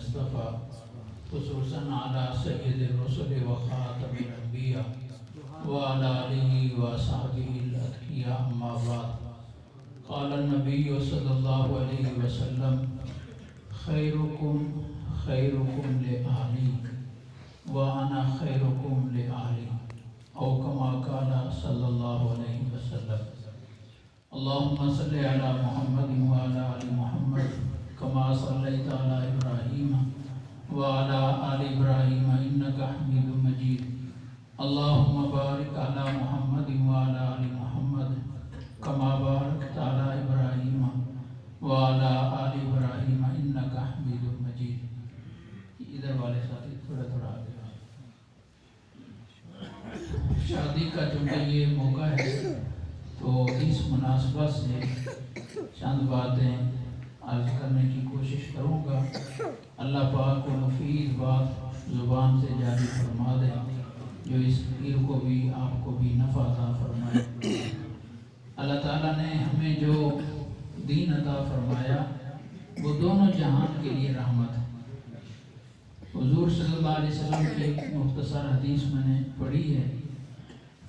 اصطفى خصوصا على سيد الرسل وخاتم الأنبياء وعلى آله وصحبه الأتقياء أما بعد قال النبي صلى الله عليه وسلم خيركم خيركم لأهلي وأنا خيركم لأهلي أو كما قال صلى الله عليه وسلم اللهم صل على محمد وعلى آل محمد كما صليت على إبراهيم وعلى آل إبراهيم إنك حميد مجيد اللهم بارك على محمد وعلى آل محمد كما باركت على إبراهيم وعلى آل إبراهيم إنك حميد مجيد. ادھر والے ساتھی تھوڑا تھوڑا آگے. شادی کا چونکہ یہ موقع ہے تو اس مناسبت سے چند باتیں عرض کرنے کی کوشش کروں گا. اللہ پاک کو مفید بات زبان سے جاری فرما دے جو اس پیر کو بھی آپ کو بھی نفع عطا فرمائے. اللہ تعالیٰ نے ہمیں جو دین عطا فرمایا وہ دونوں جہان کے لیے رحمت ہے. حضور صلی اللہ علیہ وسلم کی ایک مختصر حدیث میں نے پڑھی ہے.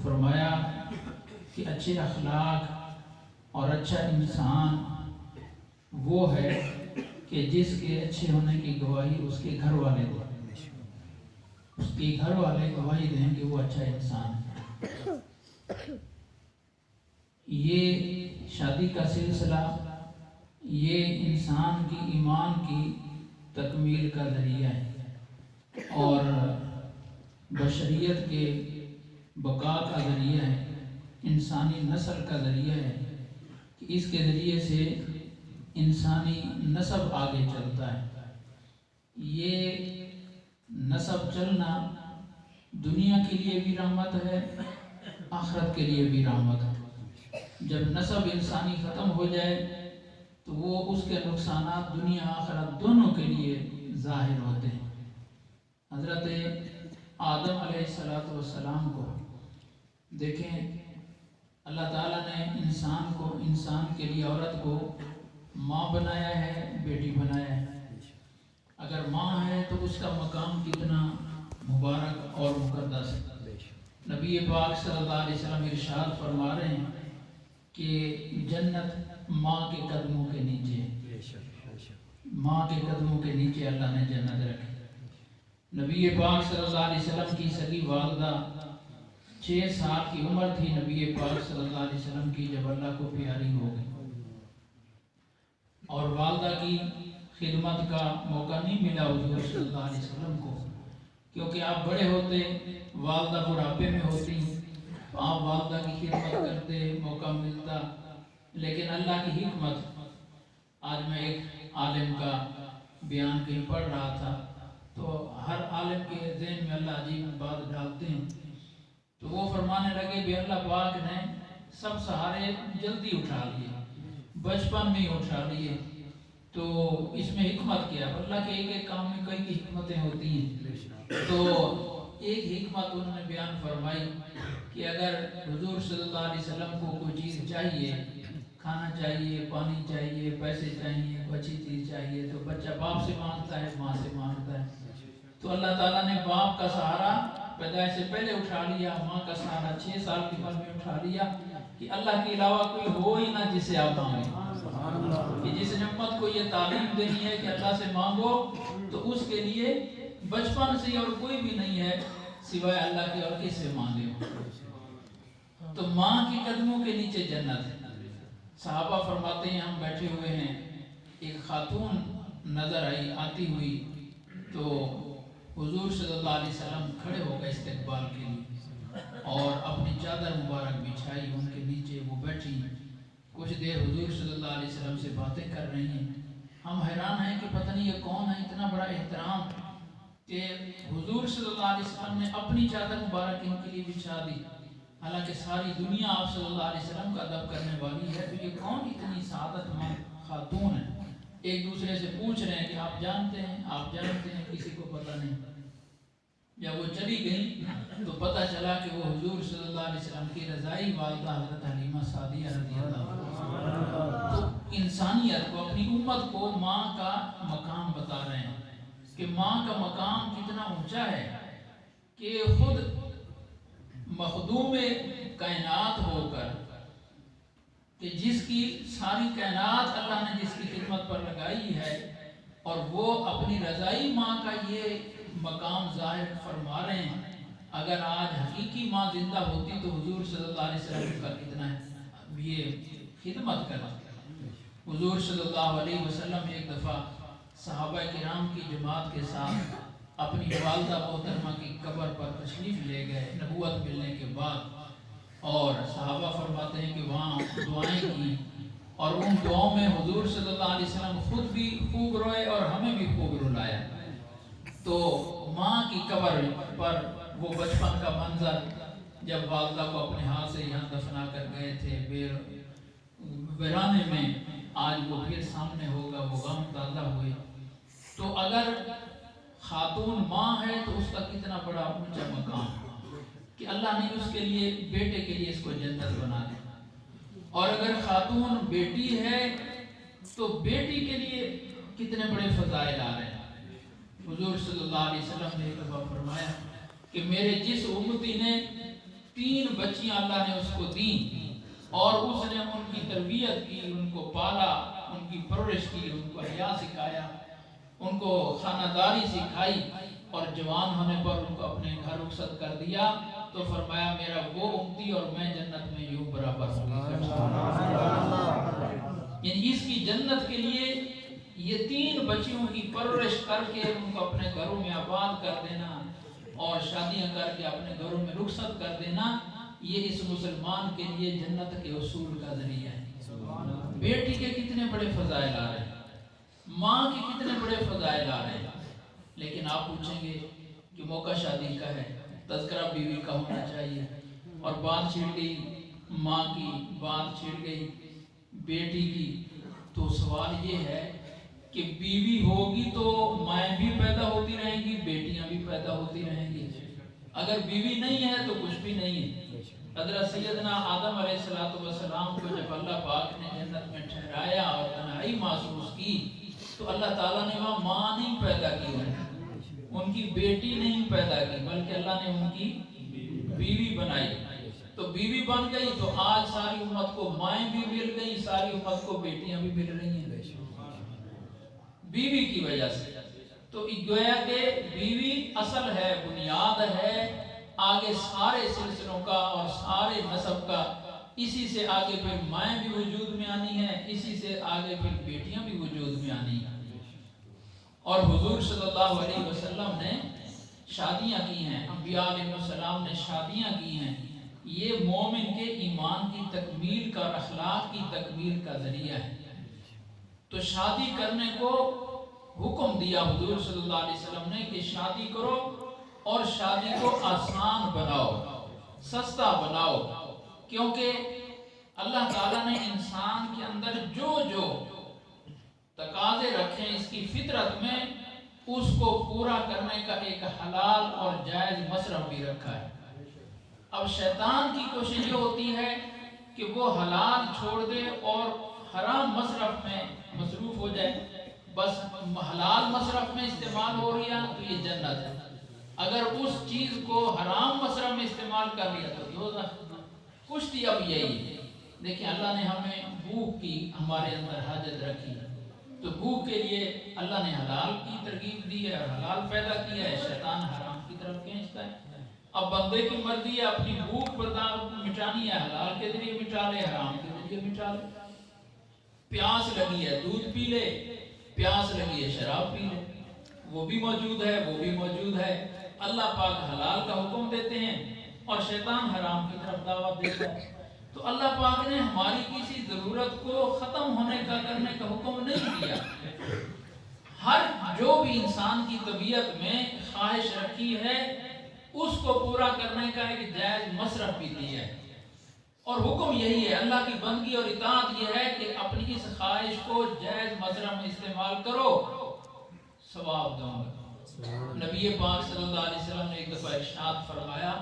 فرمایا کہ اچھے اخلاق اور اچھا انسان وہ ہے کہ جس کے اچھے ہونے کی گواہی اس کے گھر والے دیں. اس کے گھر والے گواہی دیں کہ وہ اچھا انسان ہے. یہ شادی کا سلسلہ یہ انسان کی ایمان کی تکمیل کا ذریعہ ہے اور بشریت کے بقا کا ذریعہ ہے. انسانی نسل کا ذریعہ ہے کہ اس کے ذریعے سے انسانی نسب آگے چلتا ہے. یہ نسب چلنا دنیا کے لیے بھی رحمت ہے آخرت کے لیے بھی رحمت ہے. جب نسب انسانی ختم ہو جائے تو وہ اس کے نقصانات دنیا آخرت دونوں کے لیے ظاہر ہوتے ہیں. حضرت آدم علیہ السلام کو دیکھیں اللہ تعالیٰ نے انسان کے لیے عورت کو ماں بنایا ہے بیٹی بنایا ہے. اگر ماں ہے تو اس کا مقام کتنا مبارک اور مقدس ہے. نبی پاک صلی اللہ علیہ وسلم ارشاد فرما رہے ہیں کہ جنت ماں کے قدموں کے نیچے ہے. ماں کے قدموں کے نیچے اللہ نے جنت رکھی. نبی پاک صلی اللہ علیہ وسلم کی سگی والدہ 6 سال کی عمر تھی نبی پاک صلی اللہ علیہ وسلم کی جب اللہ کو پیاری ہو گئی اور والدہ کی خدمت کا موقع نہیں ملا حضور صلی اللہ علیہ وسلم کو کیونکہ آپ بڑے ہوتے والدہ بڑھاپے میں ہوتی تو آپ والدہ کی خدمت کرتے موقع ملتا. لیکن اللہ کی حکمت. آج میں ایک عالم کا بیان کہیں پڑھ رہا تھا تو ہر عالم کے ذہن میں اللہ عجیب بات ڈالتے ہیں. تو وہ فرمانے لگے بھی اللہ پاک نے سب سہارے جلدی اٹھا لیے بچپن میں ہی اٹھا لیے تو اس میں حکمت کیا. اللہ کے ایک ایک کام میں کئی حکمتیں ہوتی ہیں. تو ایک حکمت انہوں نے بیان فرمائی کہ اگر حضور صلی اللہ علیہ وسلم کو کوئی چیز چاہیے کھانا چاہیے پانی چاہیے پیسے چاہیے اچھی چیز چاہیے تو بچہ باپ سے مانگتا ہے ماں سے مانگتا ہے. تو اللہ تعالیٰ نے باپ کا سہارا پیدائش سے پہلے اٹھا لیا ماں کا سہارا 6 سال کی عمر میں اٹھا لیا کہ اللہ کے علاوہ کوئی ہو ہی نہ جسے آپ مانگیں. کہ جس نے امت کو یہ تعلیم دینی ہے کہ اللہ سے مانگو تو اس کے لیے بچپن سے اور کوئی بھی نہیں ہے سوائے اللہ کے اور کس سے مانگے. تو ماں کی قدموں کے نیچے جنت ہے. صحابہ فرماتے ہیں ہم بیٹھے ہوئے ہیں ایک خاتون نظر آتی ہوئی تو حضور صلی اللہ علیہ وسلم کھڑے ہو گئے استقبال کے لیے اور اپنی چادر مبارک بچھائی ان کے نیچے وہ بیٹھی. کچھ دیر حضور صلی اللہ علیہ وسلم سے باتیں کر رہی ہیں. ہم حیران ہیں کہ پتہ نہیں یہ کون ہے اتنا بڑا احترام کہ حضور صلی اللہ علیہ وسلم نے اپنی چادر مبارک ان کے لیے بچھا دی. حالانکہ ساری دنیا آپ صلی اللہ علیہ وسلم کا ادب کرنے والی ہے تو یہ کون اتنی سعادت مند خاتون ہے. ایک دوسرے سے پوچھ رہے ہیں کہ آپ جانتے ہیں کسی کو پتہ نہیں. جب وہ چلی گئی تو پتہ چلا کہ وہ حضور صلی اللہ علیہ وسلم کی رضائی والدہ حضرت حلیمہ سعدیہ رضی اللہ عنہ. تو انسانیت کو اپنی امت کو ماں کا مقام بتا رہے ہیں کہ ماں کا مقام کتنا اونچا ہے کہ خود مخدوم کائنات ہو کر، کہ جس کی ساری کائنات اللہ نے جس کی خدمت پر لگائی ہے، اور وہ اپنی رضائی ماں کا یہ مقام ظاہر فرما رہے ہیں۔ اگر آج حقیقی ماں زندہ ہوتی تو حضور صلی اللہ علیہ وسلم کا کتنا یہ خدمت کرنا۔ حضور صلی اللہ علیہ وسلم ایک دفعہ صحابہ کرام کی جماعت کے ساتھ اپنی والدہ محترمہ کی قبر پر تشریف لے گئے نبوت ملنے کے بعد، اور صحابہ فرماتے ہیں کہ وہاں دعائیں کی، اور ان دعاؤں میں حضور صلی اللہ علیہ وسلم خود بھی خوب روئے اور ہمیں بھی خوب رلایا۔ تو ماں کی قبر پر وہ بچپن کا منظر، جب والدہ کو اپنے ہاتھ سے یہاں دفنا کر گئے تھے ویرانے میں، آج وہ پھر سامنے ہوگا، وہ غم تازہ ہوئے۔ تو اگر خاتون ماں ہے تو اس کا کتنا بڑا اونچا مقام کہ اللہ نے اس کے لیے، بیٹے کے لیے اس کو جنت بنا دی، اور اگر خاتون بیٹی ہے تو بیٹی کے لیے کتنے بڑے فضائل آ رہے ہیں۔ حضور صلی اللہ علیہ وسلم نے ایک دفعہ فرمایا کہ میرے جس امتی نے 3 بچیاں اللہ نے اس کو دیں، اور اس نے ان کی تربیت کی، ان کو پالا، ان کی پرورش کی، ان کو حیا سکھایا، ان کو خانہ داری سکھائی، اور جوان ہونے پر ان کو اپنے گھر رخصت کر دیا، تو فرمایا میرا وہ امتی اور میں جنت میں یوں برابر ہوں گی۔ یعنی اس کی جنت کے لیے یہ 3 بچیوں کی پرورش کر کے ان کو اپنے گھروں میں آباد کر دینا، اور شادیاں کر کے اپنے گھروں میں رخصت کر دینا، یہ اس مسلمان کے لیے جنت کے حصول کا ذریعہ ہے۔ بیٹی کے کتنے بڑے فضائل آ رہے ہیں، ماں کے کتنے بڑے فضائل آ رہے ہیں، لیکن آپ پوچھیں گے کہ موقع شادی کا ہے، تذکرہ بیوی کا ہونا چاہیے، اور بات چھڑ گئی ماں کی، بات چھڑ گئی بیٹی کی، تو سوال یہ ہے کہ بیوی ہوگی تو مائیں بھی پیدا ہوتی رہیں گی، بیٹیاں بھی پیدا ہوتی رہیں گی۔ اگر بیوی نہیں ہے تو کچھ بھی نہیں ہے۔ حضرت سیدنا آدم علیہ السلام کو جب اللہ پاک نے جنت میں ٹھہرایا اور تنہائی محسوس کی، تو اللہ تعالیٰ نے وہاں ماں نہیں پیدا کی، ان کی بیٹی نہیں پیدا کی، بلکہ اللہ نے ان کی بیوی بنائی۔ تو بیوی بن گئی تو آج ساری امت کو مائیں بھی مل گئی، ساری امت کو بیٹیاں بھی مل رہی ہیں بیوی کی وجہ سے۔ تو گویا کہ بیوی اصل ہے، بنیاد ہے آگے سارے سلسلوں کا اور سارے نسب کا۔ اسی سے آگے پھر مائیں بھی وجود میں آنی ہیں، اسی سے آگے پھر بیٹیاں بھی وجود میں آنی ہیں۔ اور حضور صلی اللہ علیہ وسلم نے شادیاں کی ہیں، انبیاء علیہ السلام نے شادیاں کی ہیں، یہ مومن کے ایمان کی تکمیل کا، اخلاق کی تکمیل کا ذریعہ ہے۔ تو شادی کرنے کو حکم دیا حضور صلی اللہ علیہ وسلم نے کہ شادی کرو، اور شادی کو آسان بناؤ، سستا بناؤ، کیونکہ اللہ تعالیٰ نے انسان کے اندر جو جو تقاضے رکھے اس کی فطرت میں، اس کو پورا کرنے کا ایک حلال اور جائز مصرف بھی رکھا ہے۔ اب شیطان کی کوشش یہ ہوتی ہے کہ وہ حلال چھوڑ دے اور حرام مصرف میں مصروف ہو جائے، بس حلال مصرف میں استعمال ہو رہی ہے تو یہ جنت ہے، اگر اس چیز کو حرام مصرف میں استعمال کر لیا تو دوزخ۔ کشتی اب یہی ہے۔ دیکھیں اللہ نے ہمیں بھوک کی ہمارے اندر حاجت رکھی، تو بھوک کے لیے اللہ نے حلال کی ترغیب دی ہے اور حلال پیدا کیا ہے، شیطان حرام کی طرف کھینچتا ہے۔ اب بندے کی مرضی ہے اپنی بھوک مٹانی ہے، حلال کے ذریعے مٹا لے، حرام کے ذریعے مٹا لے۔ پیاس لگی ہے دودھ پی لے، پیاس لگی ہے شراب پی لے، وہ بھی موجود ہے، وہ بھی موجود ہے۔ اللہ پاک حلال کا حکم دیتے ہیں اور شیطان حرام کی طرف دعوت دیتا ہے۔ تو اللہ پاک نے ہماری کسی ضرورت کو ختم ہونے کا، کرنے کا حکم نہیں دیا۔ ہر جو بھی انسان کی طبیعت میں خواہش رکھی ہے اس کو پورا کرنے کا ایک جائز مصرف بھی دیا ہے، اور حکم یہی ہے، اللہ کی بندگی اور اطاعت یہ ہے کہ اپنی اس خواہش کو جائز مصرف میں استعمال کرو، ثواب دوں گا۔ نبی پاک صلی اللہ علیہ وسلم نے ایک دفعہ ارشاد فرمایا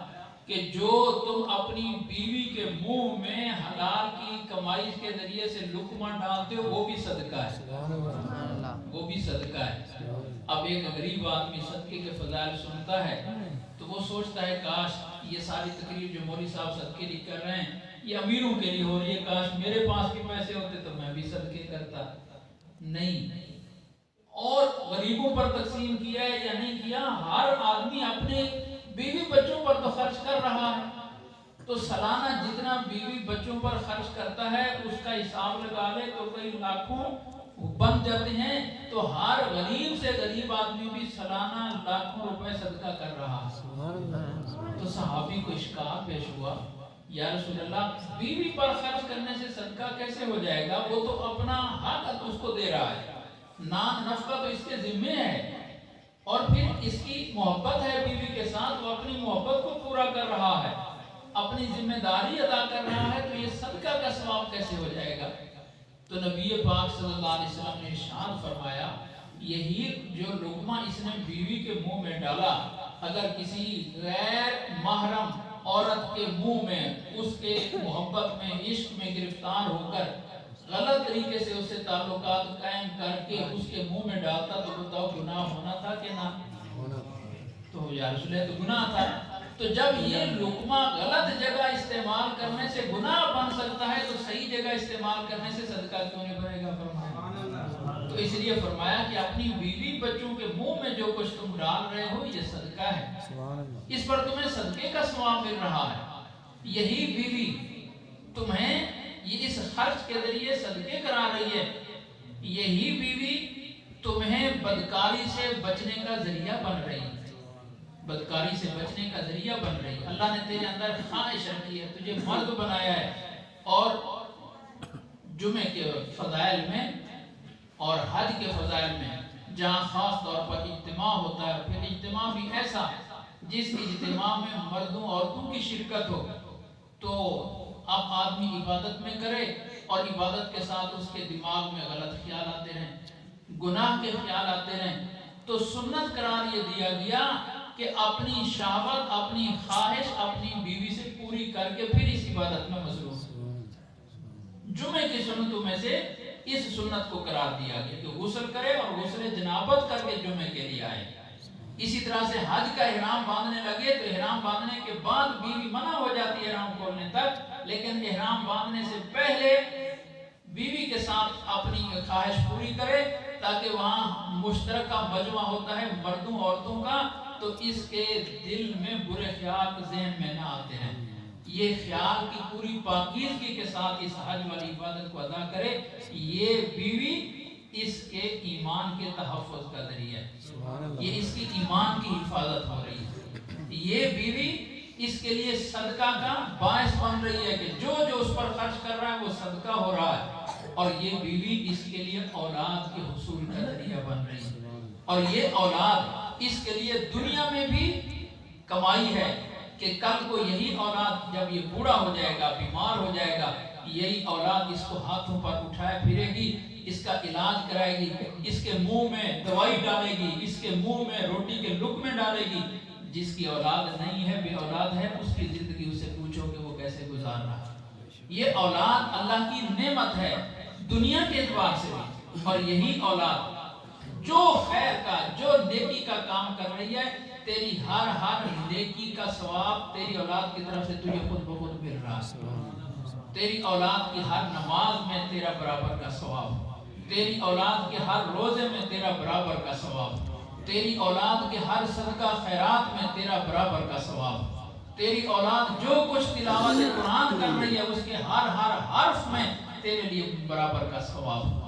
کہ جو تم اپنی بیوی کے منہ میں حلال کی کمائی کے ذریعے سے لقمہ ڈالتے ہو وہ بھی صدقہ ہے، وہ بھی صدقہ ہے۔ اب ایک غریب آدمی صدقے کے فضائل سنتا ہے تو وہ سوچتا ہے کاش یہ ساری تقریر جو مولوی صاحب صدقے لیے کر رہے ہیں یہ امیروں کے لیے ہو رہی ہے، کاش میرے پاس بھی پیسے ہوتے تو میں بھی صدقے کرتا۔ نہیں، اور غریبوں پر تقسیم کیا ہے یا نہیں کیا، ہر آدمی اپنے بیوی بچوں پر تو خرچ کر رہا ہے، تو سالانہ جتنا بیوی بچوں پر خرچ کرتا ہے اس کا حساب لگا لے تو کئی لاکھوں بن جاتے ہیں۔ تو ہر غریب سے غریب آدمی بھی سالانہ لاکھوں روپے صدقہ کر رہا ہے۔ تو صحابی کو اشکال پیش ہوا، یا رسول اللہ بیوی پر خرچ کرنے سے صدقہ کیسے ہو جائے گا، وہ تو اپنا حق اس کو دے رہا ہے، نفقہ تو اس کے ذمہ ہے، اور پھر اس کی محبت ہے بیوی کے ساتھ، وہ اپنی محبت کو پورا کر رہا ہے، اپنی ذمہ داری ادا کر رہا ہے، تو یہ صدقہ کا ثواب کیسے ہو جائے گا؟ تو نبی پاک صلی اللہ علیہ وسلم نے ارشاد فرمایا، یہی جو لقمہ اس نے بیوی کے منہ میں ڈالا، اگر کسی غیر محرم عورت کے منہ میں اس کے محبت میں عشق میں گرفتار ہو کر غلط طریقے سے اسے تعلقات قائم کر کے اس کے منہ میں ڈالتا تو بتاؤ گناہ ہونا تھا کہ نہ؟ تو یا رسول اللہ تو گناہ تھا۔ تو جب یہ لقمہ غلط جگہ استعمال کرنے سے گناہ بن سکتا ہے تو صحیح جگہ استعمال کرنے سے صدقہ کیوں نہیں بنے گا؟ فرمایا، تو اس لیے فرمایا کہ اپنی بیوی بچوں کے منہ میں جو کچھ تم ڈال رہے ہو یہ صدقہ ہے، اس پر تمہیں صدقے کا ثواب مل رہا ہے۔ یہی بیوی تمہیں یہ اس خرچ کے ذریعے صدقے کرا رہی ہے، یہی بیوی تمہیں بدکاری سے بچنے کا ذریعہ بن رہی ہے، بدکاری سے بچنے کا ذریعہ بن رہی ہے۔ اللہ نے تیرے اندر خواہش رکھی ہے، تجھے مرد بنایا ہے، اور جمعے کے فضائل میں اور حج کے فضائل میں جہاں خاص طور پر اجتماع ہوتا ہے، پھر اجتماع بھی ایسا جس اجتماع میں مردوں عورتوں کی شرکت ہو، تو اب آدمی عبادت میں کرے اور عبادت کے ساتھ اس کے دماغ میں غلط خیال آتے رہیں، گناہ کے خیال آتے رہیں، تو سنت قرار یہ دیا گیا کہ اپنی شہوت، اپنی خواہش اپنی بیوی سے پوری کر کے پھر اس عبادت میں مصروف۔ جمعے کی سنتوں میں سے اس سنت کو قرار دیا گیا کہ غسل کرے اور غسل جنابت کر کے جمعے کے لیے آئے۔ اسی طرح سے حج کا احرام باندھنے لگے تو احرام باندھنے کے بعد بیوی منع ہو جاتی ہے احرام کھولنے تک، لیکن احرام باندھنے سے پہلے بیوی کے ساتھ اپنی خواہش پوری کرے، تاکہ وہاں مشترکہ مجمع ہوتا ہے مردوں عورتوں کا، تو اس کے دل میں برے خیال ذہن میں نہ آتے ہیں، یہ خیال کی پوری پاکیزگی کے ساتھ اس حج والی عبادت کو ادا کرے۔ یہ بیوی اس کے ایمان کے تحفظ کا ذریعہ ہے، یہ اس کی ایمان کی حفاظت ہو رہی ہے، یہ بیوی اس کے لیے صدقہ کا باعث بن رہی ہے کہ جو جو اس پر خرچ کر رہا ہے وہ صدقہ ہو رہا ہے، اور یہ بیوی اس کے لیے اولاد کے حصول کا ذریعہ بن رہی ہے، اور یہ اولاد اس کے لیے دنیا میں بھی کمائی ہے کہ کل کو یہی اولاد جب یہ بوڑھا ہو جائے گا، بیمار ہو جائے گا، یہی اولاد اس کو ہاتھوں پر اٹھائے پھرے گی، اس کا علاج کرائے گی، اس کے منہ میں دوائی ڈالے گی، اس کے منہ میں روٹی کے لقمے ڈالے گی۔ جس کی اولاد نہیں ہے، بے اولاد ہے، اس کی زندگی اسے پوچھو کہ وہ کیسے گزار رہا ہے۔ یہ اولاد اللہ کی نعمت ہے دنیا کے اعتبار سے بھی، اور یہی اولاد جو خیر کا، جو نیکی کا کام کر رہی ہے، تیری ہر نیکی کا ثواب تیری اولاد کی طرف سے تجھے خود بخود مل رہا ہے۔ تیری اولاد کی ہر نماز میں تیرا برابر کا ثواب، تیری اولاد کے ہر روزے میں تیرا برابر کا ثواب، تیری اولاد کے ہر صدقہ خیرات میں تیرا برابر کا ثواب، تیری اولاد جو کچھ تلاوت قرآن کر رہی ہے اس کے ہر حرف میں تیرے لیے برابر کا ثواب۔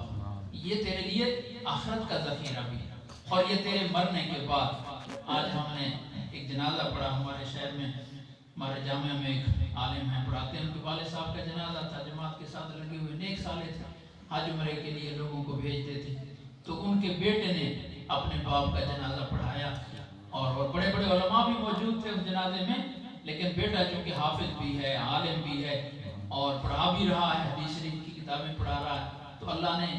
یہ تیرے لیے آخرت کا ذخیرہ بھی ہے، اور یہ تیرے مرنے کے بعد۔ آج ہم نے ایک جنازہ پڑھا ہمارے شہر میں، ہمارے جامعہ میں ایک عالم ہیں پڑھاتے ہیں، ان کے والد صاحب کا جنازہ تھا، جماعت کے ساتھ لگے ہوئے نیک سالے تھے، حج عمرے کے لیے لوگوں کو بھیجتے تھے، تو ان کے بیٹے نے اپنے باپ کا جنازہ پڑھایا، اور بڑے بڑے علماء بھی موجود تھے اس جنازے میں، لیکن بیٹا چونکہ حافظ بھی ہے، عالم بھی ہے، اور پڑھا بھی رہا ہے، حدیث شریف کی کتابیں پڑھا رہا ہے، تو اللہ نے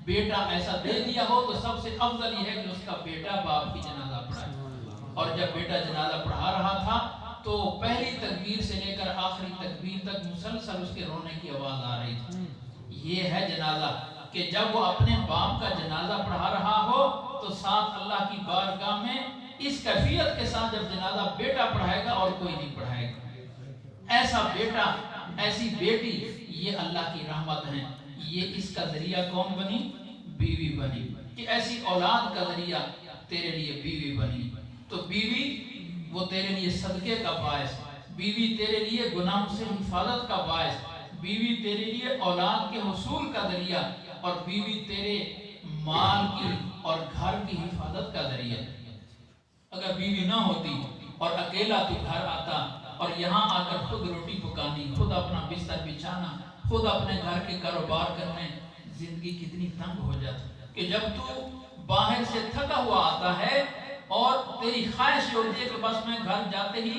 بیٹا ایسا دے دیا ہو تو سب سے افضل یہ ہے کہ اس کا بیٹا باپ کی جنازہ پڑھائے۔ اور جب بیٹا جنازہ پڑھا رہا تھا تو پہلی تکبیر سے لے کر آخری تکبیر تک مسلسل اس کے رونے کی آواز آ رہی تھی۔ یہ ہے جنازہ کہ جب وہ اپنے باپ کا جنازہ پڑھا رہا ہو تو ساتھ اللہ کی بارگاہ میں اس کیفیت کے ساتھ جب جنازہ بیٹا پڑھائے گا اور کوئی نہیں پڑھائے گا۔ ایسا بیٹا، ایسی بیٹی، یہ اللہ کی رحمت ہے۔ یہ اس کا ذریعہ کون بنی؟ بیوی بنی، کہ ایسی اولاد کا ذریعہ تیرے لیے بیوی بنی۔ تو بیوی وہ تیرے لیے صدقے کا باعث، بیوی تیرے لیے گناہوں سے حفاظت کا باعث، بیوی تیرے لیے اولاد کے حصول کا ذریعہ، اور بیوی تیرے مال کی اور گھر کی حفاظت کا ذریعہ۔ اگر بیوی نہ ہوتی اور اکیلا تو گھر آتا اور یہاں آ کر خود روٹی پکانی، خود اپنا بستر بچھانا، خود اپنے گھر کے کاروبار کرنے، زندگی کتنی تنگ ہو جاتی کہ جب تو باہر سے تھکا ہوا آتا ہے اور تیری خواہش ہوتی ہے کہ بس میں گھر جاتے ہی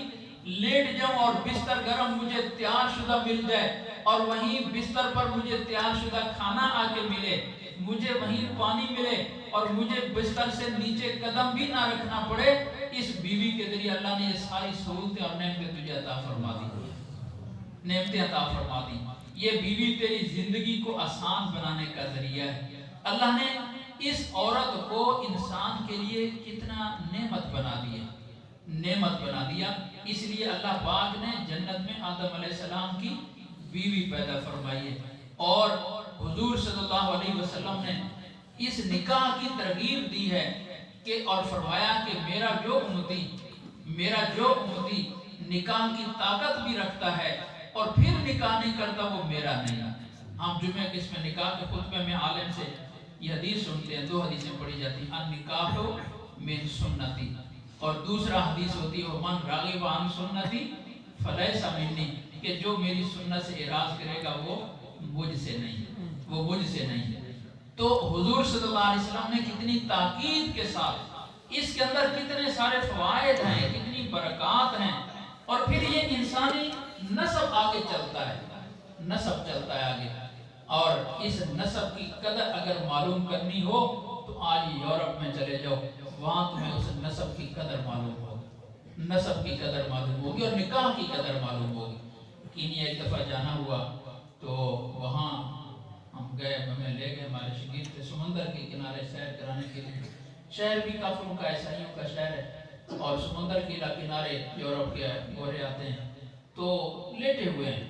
لیٹ جاؤں اور بستر گرم مجھے تیار شدہ مل جائے، اور وہیں بستر پر مجھے تیار شدہ کھانا آ کے ملے، مجھے وہیں پانی ملے، اور مجھے بستر سے نیچے قدم بھی نہ رکھنا پڑے۔ اس بیوی کے ذریعے اللہ نے یہ ساری سہولتیں اور نعمتیں تجھے عطا فرما دی، نعمتیں عطا فرما دی۔ یہ بیوی تیری زندگی کو آسان بنانے کا ذریعہ ہے۔ اللہ نے اس عورت کو انسان کے لیے کتنا نعمت بنا دیا، نعمت بنا دیا۔ اس لیے اللہ پاک نے جنت میں آدم علیہ السلام کی بیوی پیدا فرمائی ہے، اور حضور صلی اللہ علیہ وسلم نے اس نکاح کی ترغیب دی ہے کہ اور فرمایا کہ میرا جو امتی نکاح کی طاقت بھی رکھتا ہے اور پھر نکاح نہیں کرتا وہ میرا نہیں۔ ہم جمعہ کے اس میں نکاح کے خطبے میں عالم سے یہ حدیث سنتے ہیں، دو حدیثیں پڑھی جاتی ہیں، النکاح من سنتی، اور دوسرا حدیث ہوتی ہے من راغب عن سنتی فلیس منی، کہ جو میری سنت سے اعراض کرے گا وہ مجھ سے نہیں ہے۔ تو حضور صلی اللہ علیہ وسلم نے کتنی تاکید کے ساتھ، اس کے اندر کتنے سارے فوائد ہیں، کتنی برکات ہیں، اور پھر یہ انسانی نسب آگے چلتا ہے آگے، اور اس نسب کی قدر اگر معلوم کرنی ہو تو آج یورپ میں چلے جاؤ، وہاں تمہیں اس نسب کی قدر معلوم ہوگی اور نکاح کی قدر معلوم ہوگی۔ کینیا ایک دفعہ جانا ہوا تو وہاں ہم گئے، ہمیں لے گئے ہمارے شگیر تھے سمندر کے کنارے سیر کرانے کے لیے۔ شہر بھی کافروں کا، عیسائیوں کا شہر ہے، اور سمندر کے کنارے یورپ کے گورے آتے ہیں تو لیٹے ہوئے ہیں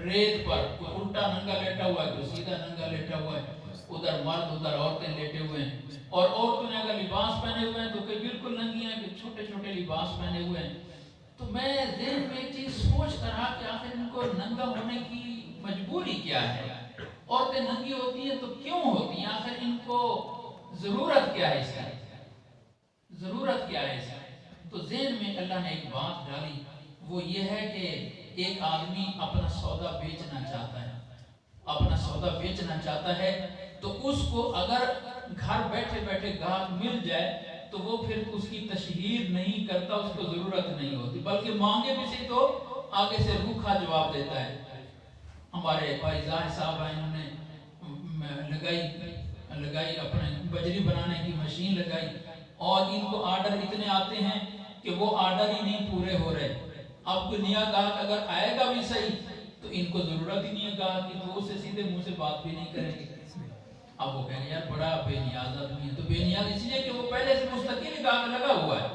ریت پر، کوئی الٹا ننگا لیٹا ہوا ہے، کوئی سیدھا ننگا لیٹا ہوا ہے، ادھر مرد ادھر عورتیں لیٹے ہوئے ہیں، اور عورتوں نے اگر لباس پہنے ہوئے ہیں تو کوئی بالکل ننگی ہیں، کہ چھوٹے چھوٹے لباس پہنے ہوئے ہیں۔ تو میں ذہن میں ایک چیز سوچ کر رہا کہ آخر ان کو ننگا ہونے کی مجبوری کیا ہے؟ عورتیں ننگی ہوتی ہیں تو کیوں ہوتی ہیں؟ آخر ان کو ضرورت کیا ہے اس کی؟ تو ذہن میں اللہ نے ایک بات ڈالی، وہ یہ ہے کہ ایک آدمی اپنا سودا بیچنا چاہتا ہے تو اس کو اگر گھر بیٹھے بیٹھے گاہک مل جائے تو وہ پھر اس کی تشہیر نہیں کرتا، اس کو ضرورت نہیں ہوتی، بلکہ مانگے بھی سے تو آگے سے روکھا جواب دیتا ہے۔ ہمارے بھائی ظاہر صاحب ہیں، انہوں نے لگائی اپنے بجری بنانے کی مشین لگائی، اور ان کو آرڈر اتنے آتے ہیں کہ وہ آرڈر ہی نہیں پورے ہو رہے۔ اب کوئی نیا گاہک اگر آئے گا بھی صحیح تو ان کو ضرورت ہی نہیں ہے گاہک کی، تو اس سے سیدھے منہ سے بات بھی نہیں کریں گے۔ اب وہ کہیں یار بڑا بے نیاز آدمی ہے، تو بے نیاز اس لیے کہ وہ پہلے سے مستقل گاہک لگا ہوا ہے،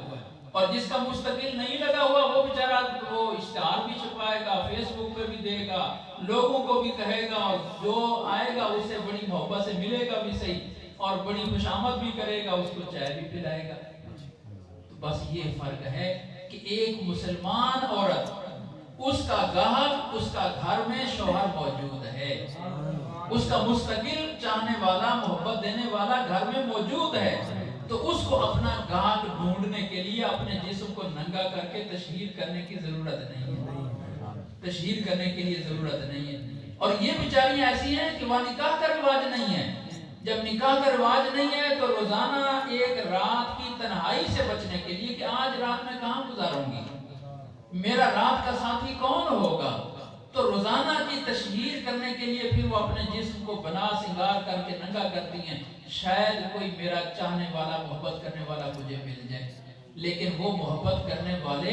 اور جس کا مستقل نہیں لگا ہوا وہ بیچارہ وہ اشتہار بھی چھپائے گا، فیس بک پہ بھی دے گا، لوگوں کو بھی کہے گا، اور جو آئے گا اس سے بڑی محبت سے ملے گا بھی صحیح، اور بڑی خوشامد بھی کرے گا، اس کو چائے بھی پلائے گا۔ تو بس یہ فرق ہے کہ ایک مسلمان عورت، اس کا گاہک، اس کا گھر میں شوہر موجود ہے، اس کا مستقل چاہنے والا، محبت دینے والا گھر میں موجود ہے، تو اس کو اپنا گاہک ڈھونڈنے کے لیے اپنے جسم کو ننگا کر کے تشہیر کرنے کی ضرورت نہیں ہے۔ اور یہ بیچاریاں ایسی ہیں کہ وہاں نکاح کا رواج نہیں ہے۔ جب نکاح کا رواج نہیں ہے تو روزانہ ایک رات کی تنہائی سے بچنے کے لیے کہ آج رات میں کہاں گزاروں گی، میرا رات کا ساتھی کون ہوگا، تو روزانہ کی تشہیر کرنے کے لیے پھر وہ اپنے جسم کو بنا سنگار کر کے ننگا کرتی ہیں، شاید کوئی میرا چاہنے والا، محبت کرنے والا مجھے مل جائے۔ لیکن وہ محبت کرنے والے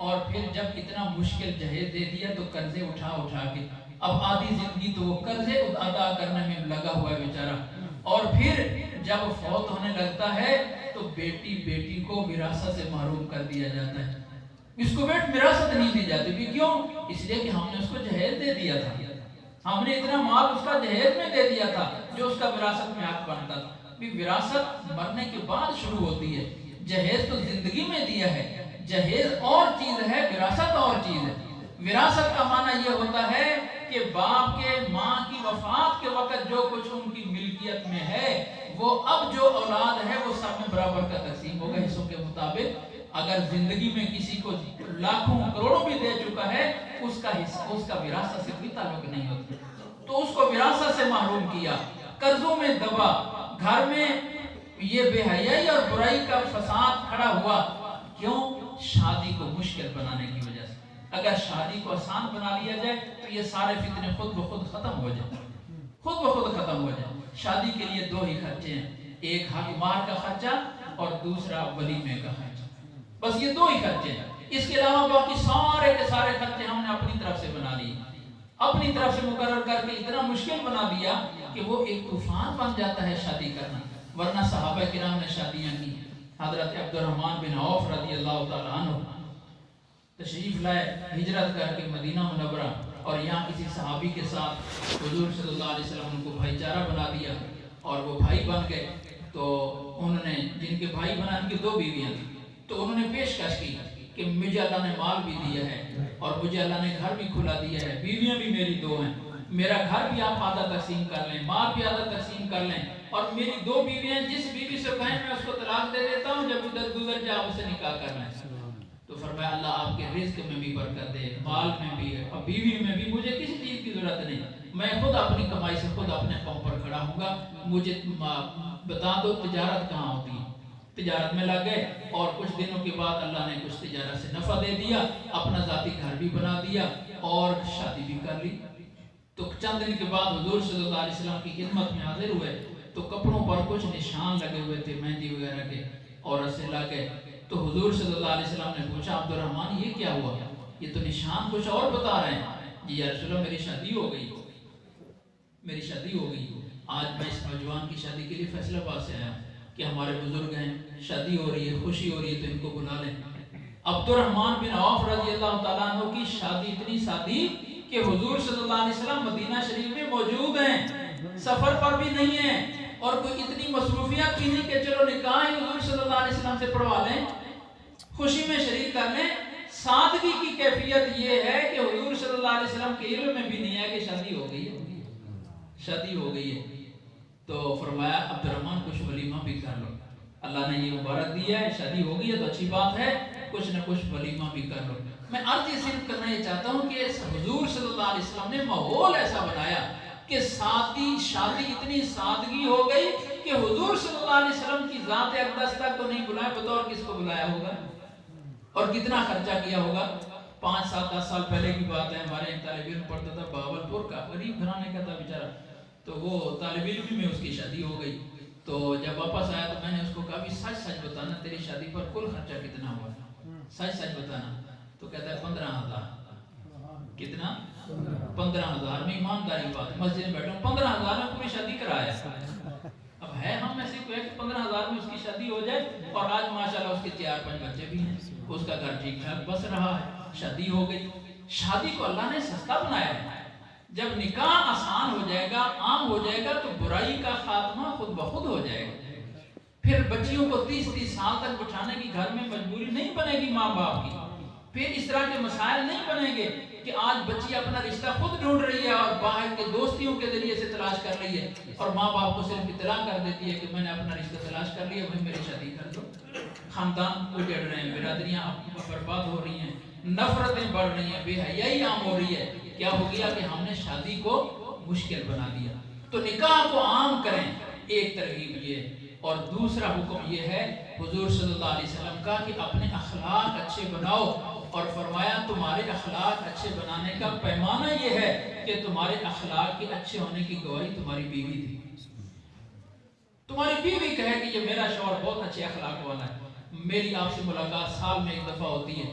اور پھر جب اتنا مشکل جہیز دے دیا تو قرضے اٹھا اٹھا کے اب آدھی زندگی تو وہ قرضے ادا کرنے میں لگا ہوا ہے بیچارہ، اور پھر جب فوت ہونے لگتا ہے تو بیٹی کو وراثت سے محروم کر دیا جاتا ہے، اس کو وراثت نہیں دی جاتی بھی کیوں؟ اس لیے کہ ہم نے اس کو جہیز دے دیا تھا، ہم نے اتنا مال اس کا جہیز میں دے دیا تھا جو اس کا وراثت میں حق بنتا تھا۔ بھی وراثت مرنے کے بعد شروع ہوتی ہے، جہیز تو زندگی میں دیا ہے، جہیز اور چیز ہے، وراثت اور چیز ہے۔ وراثت کا معنی یہ ہوتا ہے کہ باپ کے ماں کی وفات کے وقت جو کچھ ان کی ملکیت میں ہے وہ اب جو اولاد ہے وہ سب میں برابر کا تقسیم ہوگا حصوں کے مطابق۔ اگر زندگی میں کسی کو لاکھوں کروڑوں بھی دے چکا ہے اس کا حصہ، اس کا وراثت سے کوئی تعلق نہیں ہوتا، تو اس کو وراثت سے محروم کیا، قرضوں میں دبا، گھر میں یہ بے حیائی اور برائی کا فساد کھڑا ہوا، کیوں؟ شادی کو مشکل بنانے کی وجہ سے۔ اگر شادی کو آسان بنا لیا جائے تو یہ سارے فتنے خود بخود ختم ہو جائیں، خود بخود ختم ہو جائیں۔ شادی کے لیے دو ہی خرچے ہیں، ایک حق مہر کا خرچہ اور دوسرا ولیمے کا خرچہ، بس یہ دو ہی خرچے ہیں۔ اس کے علاوہ باقی سارے کے سارے خرچے ہم نے اپنی طرف سے بنا لیے، اپنی طرف سے مقرر کر کے اتنا مشکل بنا دیا کہ وہ ایک طوفان بن جاتا ہے شادی کرنا۔ ورنہ صحابہ کرام نے شادیاں کی، حضرت عبد الرحمن بن عوف رضی اللہ تعالیٰ عنہ تشریف لائے ہجرت کر کے مدینہ منورہ، اور یہاں کسی صحابی کے ساتھ حضور صلی اللہ علیہ وسلم ان کو بھائی چارہ بنا دیا اور وہ بھائی بن گئے۔ تو انہوں نے جن کے بھائی بنا، ان کی دو بیویاں تھیں، تو انہوں نے پیشکش کی کہ مجھے اللہ نے مال بھی دیا ہے اور مجھے اللہ نے گھر بھی کھلا دیا ہے، بیویاں بھی میری دو ہیں، میرا گھر بھی آپ آدھا تقسیم کر لیں، مال بھی آدھا تقسیم کر لیں، اور میری دو بیویاں جس بیوی سے کہیں میں اس کو طلاق دے دیتا ہوں، جب ادھر گزر جائے اس سے نکاح کر لیں۔ تو فرمایا اللہ آپ کے رزق میں بھی برکت دے، مال میں بھی ہے، اور بیوی میں بھی، مجھے کسی چیز کی ضرورت نہیں، میں خود اپنی کمائی سے خود اپنے پاؤں پر کھڑا ہوں گا، مجھے بتا دو تجارت کہاں ہوتی ہے۔ تجارت میں لگ گئے اور کچھ دنوں کے بعد اللہ نے کچھ تجارت سے نفع دے دیا، اپنا ذاتی گھر بھی بنا دیا اور شادی بھی کر لی۔ تو چند دن کے بعد حضور صلی اللہ علیہ وسلم کی خدمت میں حاضر ہوئے تو کپڑوں پر کچھ نشان لگے ہوئے تھے مہندی وغیرہ کے، عورت سے لگے۔ تو حضور صلی اللہ علیہ وسلم نے پوچھا عبد الرحمن یہ کیا ہوا؟ یہ تو نشان کچھ اور بتا رہے ہیں۔ جی یا رسول اللہ میری شادی ہو گئی، میری شادی ہو گئی، آج میں اس نوجوان کی شادی کے لیے فیصلہ پاس سے آیا کہ ہمارے بزرگ ہیں، شادی ہو رہی ہے، خوشی ہو رہی ہے، تو ان کو بلا لیں۔ عبد الرحمن بن عوف رضی اللہ تعالیٰ عنہ کی شادی اتنی سادی کہ حضور صلی اللہ علیہ وسلم مدینہ شریف میں موجود ہیں، سفر پر بھی نہیں ہیں، اور کوئی اتنی مصروفیات بھی نہیں کہ چلو نکاح ہی حضور صلی اللہ علیہ وسلم سے پڑھوا لیں، خوشی میں شریک کر لیں۔ سادگی کی کیفیت یہ ہے کہ حضور صلی اللہ علیہ وسلم کے علم میں بھی نہیں ہے کہ شادی ہو گئی ہے، شادی ہو گئی ہے۔ تو فرمایا عبد الرحمن کچھ ولیمہ بھی کر لو، اللہ نے یہ مبارک دیا ہے، شادی ہو گئی ہے تو اچھی بات ہے، کچھ نہ کچھ ولیمہ بھی کر لو۔ میں عرض یہ صرف کرنا یہ چاہتا ہوں کہ حضور صلی اللہ علیہ وسلم نے ماحول ایسا بنایا کہ شادی اتنی سادگی ہو گئی کہ حضور صلی اللہ علیہ وسلم کی ذات اقدس تک تو نہیں بلایا، بطور کس کو بلایا ہوگا اور کتنا خرچہ کیا ہوگا۔ 5 7 10 سال پہلے کی بات ہے، ہمارے ایک طالب علم پڑھتا تھا بہاولپور کا، غریب گھرانے کا تھا بیچارہ، تو وہ طالب علم میں اس کی شادی ہو گئی۔ تو جب واپس آیا تو میں نے اس کو کہا بھی سچ سچ بتانا تیری شادی پر کل خرچہ کتنا ہوا، سچ سچ بتانا۔ تو کہتا ہے 15,000۔ کتنا؟ 15,000 میں ایمانداری بات، مسجد میں بیٹھا ہوں 15,000 میں پوری شادی کرایا۔ اب ہے ہم ایسے کوئی کہ 15,000 میں اس کی شادی ہو جائے، اور آج ماشاءاللہ اس کے 4-5 بچے بھی ہیں، اس کا گھر ٹھیک ٹھاک بس رہا ہے، شادی ہو گئی۔ شادی کو اللہ نے سستا بنایا ہے۔ جب نکاح آسان ہو جائے گا، عام ہو جائے گا، تو برائی کا خاتمہ خود بخود ہو جائے گا۔ پھر بچیوں کو 30 سال تک بٹھانے کی گھر میں مجبوری نہیں بنے گی ماں باپ کی، پھر اس طرح کے مسائل نہیں بنیں گے کہ آج بچی اپنا رشتہ خود ڈھونڈ رہی ہے اور باہر کے دوستیوں کے ذریعے سے تلاش کر رہی ہے، اور ماں باپ کو صرف اطلاع کر دیتی ہے کہ میں نے اپنا رشتہ تلاش کر لیا، وہیں میری شادی کر دو۔ خاندان اجڑ رہے ہیں، برادریاں برباد ہو رہی ہیں، نفرتیں بڑھ رہی ہیں، بے حیائی عام ہو رہی ہے۔ کیا ہو گیا کہ ہم نے شادی کو مشکل بنا دیا۔ تو نکاح کو عام کریں، ایک ترغیب یہ، اور دوسرا حکم یہ ہے حضور صلی اللہ علیہ وسلم کا کہ اپنے اخلاق اچھے بناؤ، اور فرمایا تمہارے اخلاق اچھے بنانے کا پیمانہ یہ ہے کہ تمہارے اخلاق کے اچھے ہونے کی گواہی تمہاری بیوی تھی۔ تمہاری بیوی کہے کہ یہ میرا شوہر بہت اچھے اخلاق والا ہے، میری آپ سے ملاقات سال میں ایک دفعہ ہوتی ہے،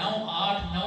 8-9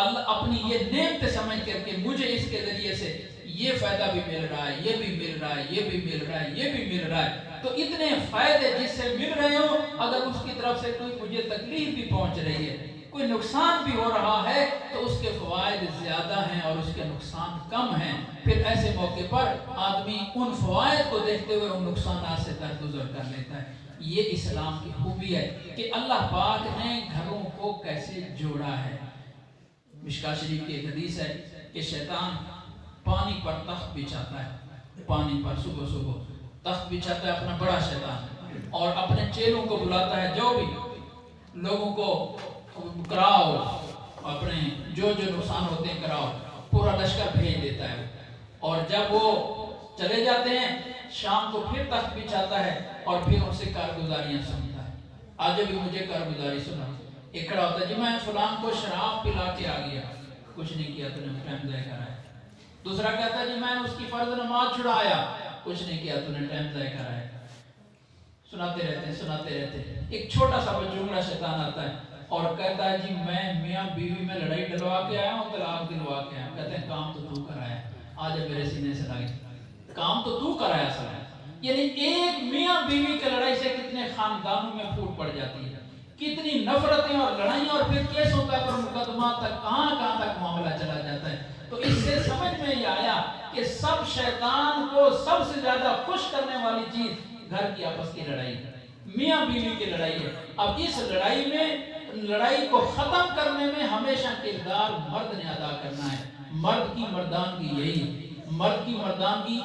اللہ اپنی یہ نعمت سمجھ کر کے مجھے اس کے ذریعے سے یہ فائدہ بھی مل رہا ہے، یہ بھی مل رہا ہے، یہ بھی مل رہا ہے، یہ بھی مل رہا ہے، تو اتنے فائدے جس سے مل رہے ہو، اگر اس کی طرف سے کوئی مجھے تکلیف بھی پہنچ رہی ہے، کوئی نقصان بھی ہو رہا ہے، تو اس کے فوائد زیادہ ہیں اور اس کے نقصان کم ہیں، پھر ایسے موقع پر آدمی ان فوائد کو دیکھتے ہوئے ان نقصانات سے درگزر کر لیتا ہے۔ یہ اسلام کی خوبی ہے کہ اللہ پاک نے گھروں کو کیسے جوڑا ہے۔ مشکاہ شریف کی ایک حدیث ہے کہ شیطان پانی پر تخت بچھاتا ہے، پانی پر صبح صبح تخت بچھاتا ہے اپنا بڑا شیطان، اور اپنے چیلوں کو بلاتا ہے، جو بھی لوگوں کو کراؤ، اپنے جو نقصان ہوتے ہیں کراؤ، پورا لشکر بھیج دیتا ہے، اور جب وہ چلے جاتے ہیں شام کو پھر تخت بچھاتا ہے اور پھر ان سے کارگزاریاں سنتا ہے۔ آج بھی مجھے کارگزاری سنا، ایک کھڑا ہوتا ہے، جی میں فلان کو شراب پلا کے آ گیا، کچھ نہیں کیا، تو نے ٹائم ضائع کرایا۔ دوسرا کہتا ہے، جی میں نے اس کی فرض نماز چھڑایا، کچھ نہیں کیا، تو نے ٹائم ضائع کرایا۔ سناتے رہتے ہیں۔ ایک چھوٹا سا بچونگڑا شیطان آتا ہے اور کہتا ہے، جی میں میاں بیوی میں لڑائی ڈلوا کے آیا ہوں، طلاق دلوا کے آیا ہوں۔ کہتے ہیں کام تو کرایا، آج میرے سینے سے لگی، کام تو کرایا سر۔ یعنی ایک میاں بیوی کی لڑائی سے کتنے خاندانوں میں پھوٹ پڑ جاتی ہے، کتنی نفرتیں اور لڑائیں، اور پھر کیسوں کا پر مقدمات تک کہاں تک معاملہ چلا جاتا ہے۔ تو اس سے سمجھ میں یہ آیا کہ سب شیطان کو سب سے زیادہ خوش کرنے والی چیز گھر کی آپس کی لڑائی ہے، میاں بیوی کی لڑائی ہے۔ اب اس لڑائی کو ختم کرنے میں ہمیشہ کردار مرد نے ادا کرنا ہے۔ مرد کی مردانگی یہی ہے، مرد کی مردانگی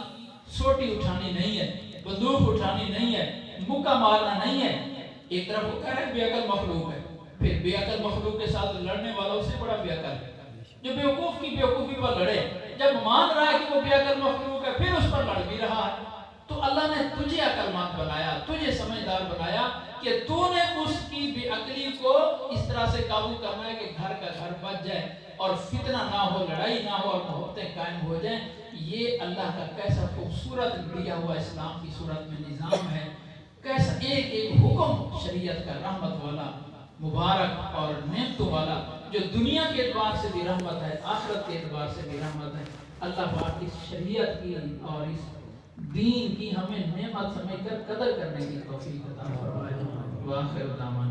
سوٹی اٹھانی نہیں ہے، بندوق اٹھانی نہیں ہے، مکہ مارنا نہیں ہے۔ ایک طرف وہ کہہ رہے بے عقل مخلوق ہے، پھر بے عقل مخلوق کے ساتھ لڑنے والوں سے بڑا بے عقل ہے جو بیوقوف کی بیوقوفی پر لڑے، جب مان رہا ہے کہ وہ بے عقل مخلوق ہے پھر اس پر لڑ بھی رہا ہے۔ تو اللہ نے تجھے عقل مند بنایا، تجھے سمجھدار بنایا کہ تو نے اس کی بے عقلی کو اس طرح سے قابو کرنا ہے کہ گھر کا گھر بچ جائے اور فتنہ نہ ہو، لڑائی نہ ہو اور محبتیں قائم ہو جائیں۔ یہ اللہ کا کیسا خوبصورت دیا ہوا اسلام کی صورت میں نظام ہے، کیسا ایک حکم شریعت کا رحمت والا، مبارک اور نعمتوں والا، جو دنیا کے اعتبار سے بھی رحمت ہے، آخرت کے اعتبار سے بھی رحمت ہے۔ اللہ پاک اس شریعت کی اور اس دین کی ہمیں نعمت سمجھ کر قدر کرنے کی توفیق عطا فرمائے۔ وآخر دعوانا